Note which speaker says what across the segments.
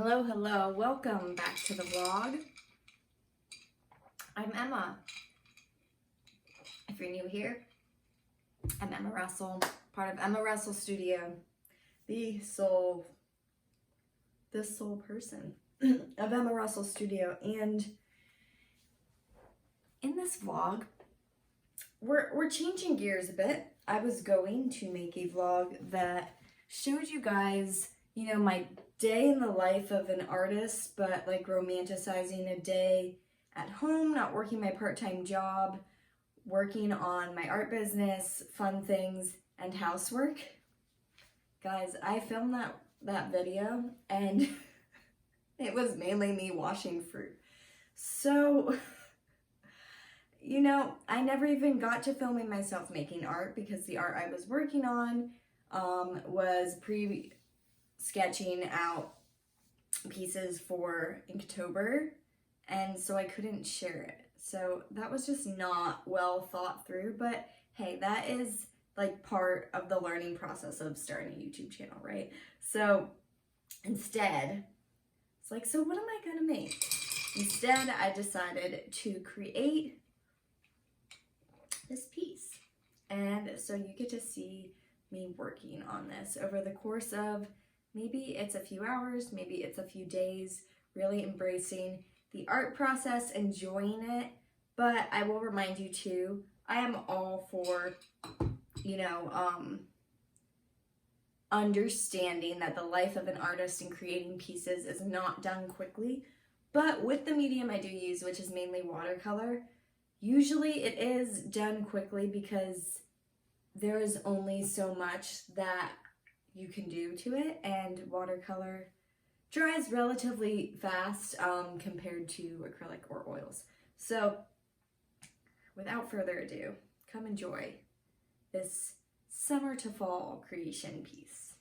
Speaker 1: Hello, welcome back to the vlog. I'm Emma. If you're new here, I'm Emma Russell, part of Emma Russell Studio, the sole person of Emma Russell Studio. And in this vlog, we're changing gears a bit. I was going to make a vlog that showed you guys, my day in the life of an artist, but like romanticizing a day at home, not working my part-time job, working on my art business, fun things, and housework. Guys, I filmed that video and it was mainly me washing fruit. So, I never even got to filming myself making art because the art I was working on was sketching out pieces for Inktober, and so I couldn't share it. So that was just not well thought through, but hey, that is like part of the learning process of starting a YouTube channel, right? So instead, it's like, so what am I gonna make? Instead, I decided to create this piece. And so you get to see me working on this over the course of maybe it's a few hours, maybe it's a few days, really embracing the art process, enjoying it. But I will remind you too, I am all for, understanding that the life of an artist and creating pieces is not done quickly. But with the medium I do use, which is mainly watercolor, usually it is done quickly because there is only so much that you can do to it, and watercolor dries relatively fast compared to acrylic or oils. So without further ado, come enjoy this summer to fall creation piece.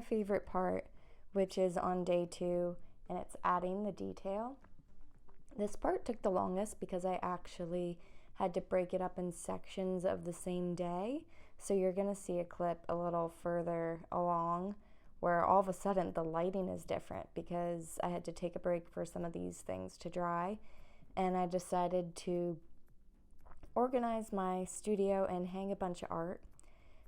Speaker 2: favorite part, which is on day 2, and it's adding the detail. This part took the longest because I actually had to break it up in sections of the same day. So you're going to see a clip a little further along where all of a sudden the lighting is different because I had to take a break for some of these things to dry. And I decided to organize my studio and hang a bunch of art,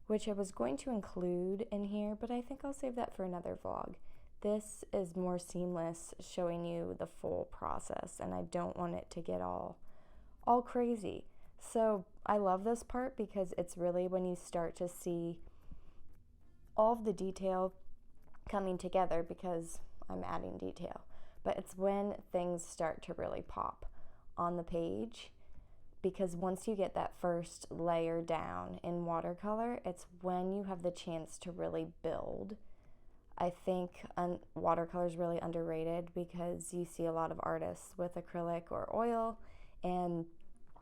Speaker 2: which I was going to include in here, but I think I'll save that for another vlog. This is more seamless, showing you the full process, and I don't want it to get all crazy. So I love this part because it's really when you start to see all of the detail coming together, because I'm adding detail, but it's when things start to really pop on the page, because once you get that first layer down in watercolor, it's when you have the chance to really build. I think watercolor is really underrated because you see a lot of artists with acrylic or oil, and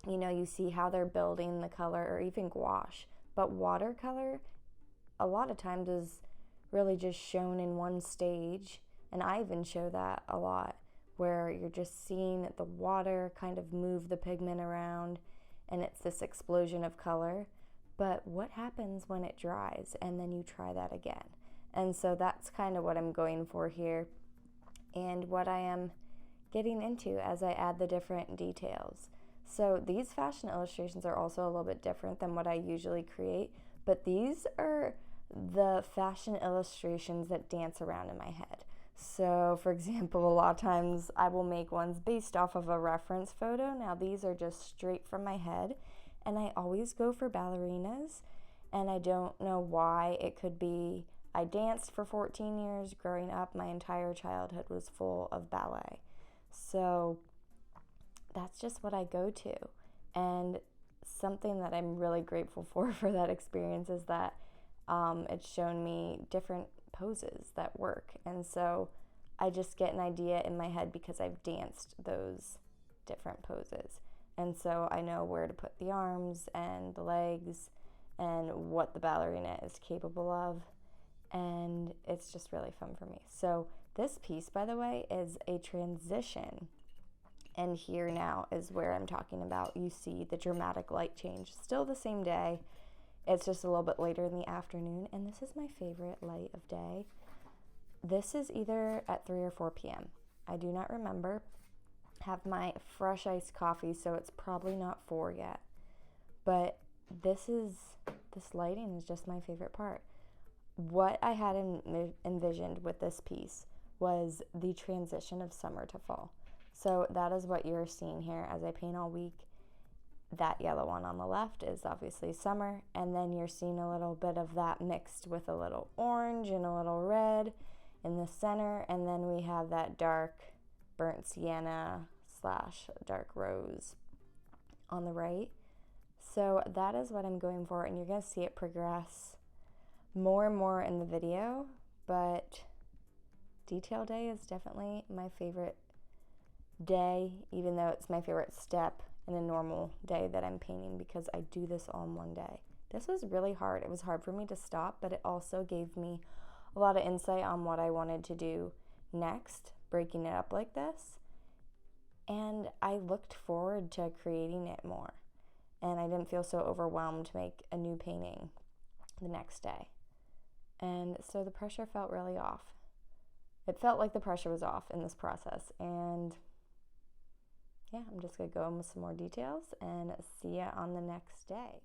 Speaker 2: you see how they're building the color, or even gouache. But watercolor, a lot of times, is really just shown in one stage, and I even show that a lot, where you're just seeing the water kind of move the pigment around, and it's this explosion of color. But what happens when it dries, and then you try that again? And so that's kind of what I'm going for here, and what I am getting into as I add the different details. So these fashion illustrations are also a little bit different than what I usually create, but these are the fashion illustrations that dance around in my head. So for example, a lot of times I will make ones based off of a reference photo. Now these are just straight from my head, and I always go for ballerinas, and I don't know why. It could be I danced for 14 years growing up. My entire childhood was full of ballet. So that's just what I go to. And something that I'm really grateful for that experience is that it's shown me different poses that work. And so I just get an idea in my head because I've danced those different poses. And so I know where to put the arms and the legs and what the ballerina is capable of. And it's just really fun for me. So this piece, by the way, is a transition. And here now is where I'm talking about. You see the dramatic light change. Still the same day. It's just a little bit later in the afternoon. And this is my favorite light of day. This is either at 3 or 4 p.m. I do not remember. Have my fresh iced coffee, so it's probably not 4 yet. But this lighting is just my favorite part. What I had envisioned with this piece was the transition of summer to fall. So that is what you're seeing here as I paint all week. That yellow one on the left is obviously summer, and then you're seeing a little bit of that mixed with a little orange and a little red in the center, and then we have that dark burnt sienna / dark rose on the right. So that is what I'm going for, and you're going to see it progress more and more in the video, but detail day is definitely my favorite day, even though it's my favorite step in a normal day that I'm painting, because I do this all in one day. This was really hard. It was hard for me to stop, but it also gave me a lot of insight on what I wanted to do next, breaking it up like this. And I looked forward to creating it more, and I didn't feel so overwhelmed to make a new painting the next day. And so the pressure felt really off. It felt like the pressure was off in this process. And yeah, I'm just going to go in with some more details and see ya on the next day.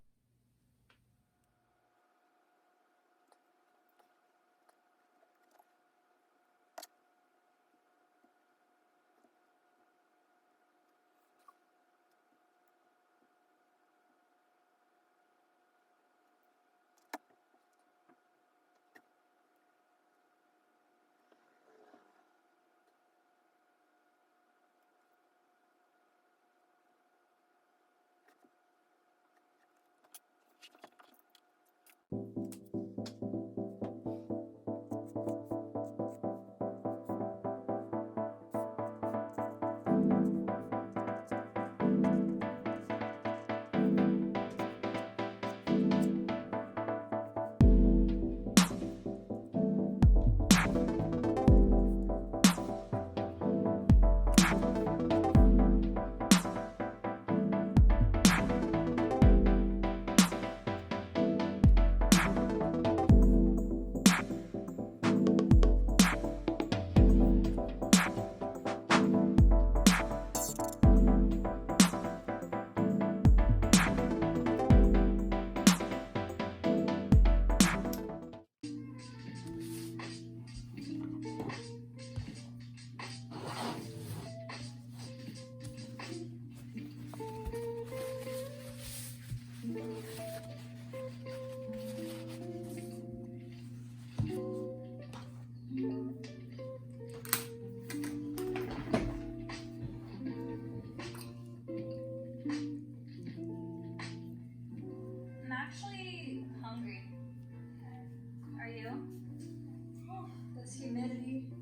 Speaker 3: humidity.